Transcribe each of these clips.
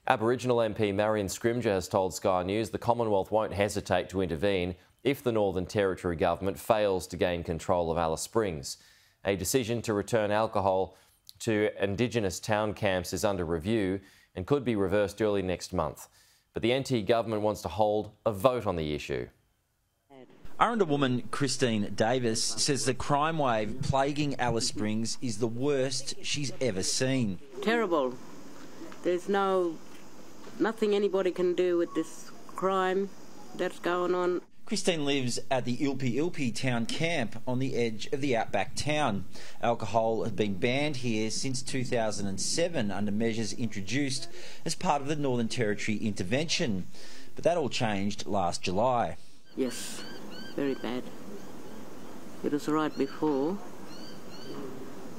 Aboriginal MP Marion Scrymgour has told Sky News the Commonwealth won't hesitate to intervene if the Northern Territory government fails to gain control of Alice Springs. A decision to return alcohol to Indigenous town camps is under review and could be reversed early next month. But the NT government wants to hold a vote on the issue. Aranda woman Christine Davis says the crime wave plaguing Alice Springs is the worst she's ever seen. Terrible. There's nothing anybody can do with this crime that's going on. Christine lives at the Ilpi town camp on the edge of the outback town. Alcohol has been banned here since 2007 under measures introduced as part of the Northern Territory intervention. But that all changed last July. Yes, very bad. It was right before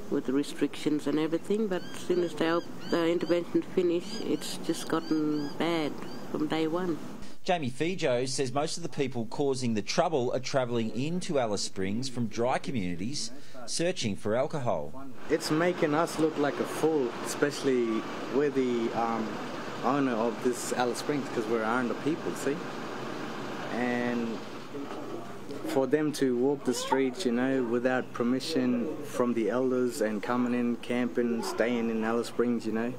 with the restrictions and everything, but as soon as the intervention finished, it's just gotten bad from day one. Jamie Fijo says most of the people causing the trouble are travelling into Alice Springs from dry communities searching for alcohol. It's making us look like a fool, especially we're the owner of this Alice Springs, because we're Aranda people, see? And for them to walk the streets, you know, without permission from the elders and coming in, camping, staying in Alice Springs, you know.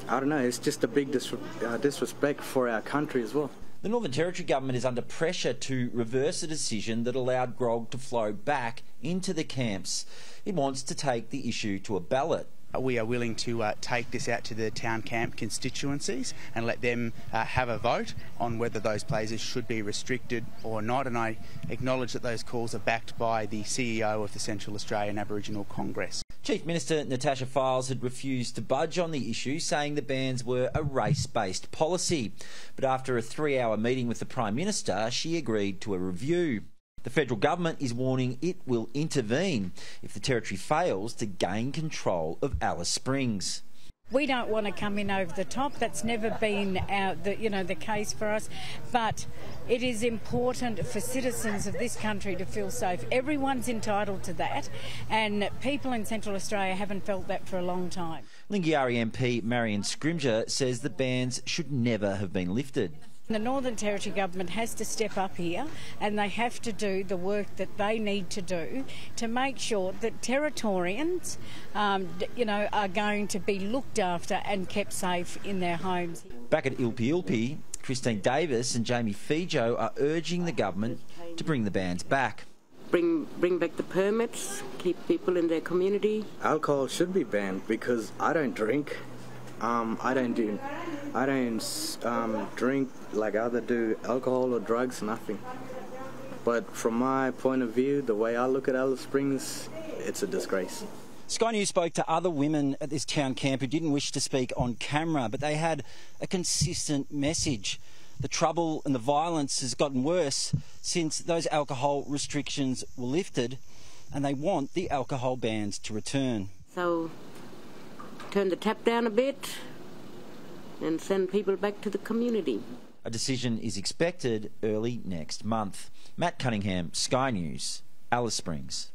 I don't know, it's just a big disrespect for our country as well. The Northern Territory government is under pressure to reverse a decision that allowed grog to flow back into the camps. It wants to take the issue to a ballot. We are willing to take this out to the town camp constituencies and let them have a vote on whether those places should be restricted or not, and I acknowledge that those calls are backed by the CEO of the Central Australian Aboriginal Congress. Chief Minister Natasha Files had refused to budge on the issue, saying the bans were a race-based policy. But after a 3-hour meeting with the Prime Minister, she agreed to a review. The federal government is warning it will intervene if the Territory fails to gain control of Alice Springs. We don't want to come in over the top. That's never been the case for us. But it is important for citizens of this country to feel safe. Everyone's entitled to that, and people in Central Australia haven't felt that for a long time. Lingiari MP Marion Scrymgour says the bans should never have been lifted. The Northern Territory government has to step up here, and they have to do the work that they need to do to make sure that Territorians, are going to be looked after and kept safe in their homes. Back at Ilpi, Christine Davis and Jamie Fijo are urging the government to bring the bans back. Bring back the permits, keep people in their community. Alcohol should be banned because I don't drink. I don't drink like other do alcohol or drugs, nothing. But from my point of view, the way I look at Alice Springs, it's a disgrace. Sky News spoke to other women at this town camp who didn't wish to speak on camera, but they had a consistent message. The trouble and the violence has gotten worse since those alcohol restrictions were lifted, and they want the alcohol bans to return. So turn the tap down a bit and send people back to the community. A decision is expected early next month. Matt Cunningham, Sky News, Alice Springs.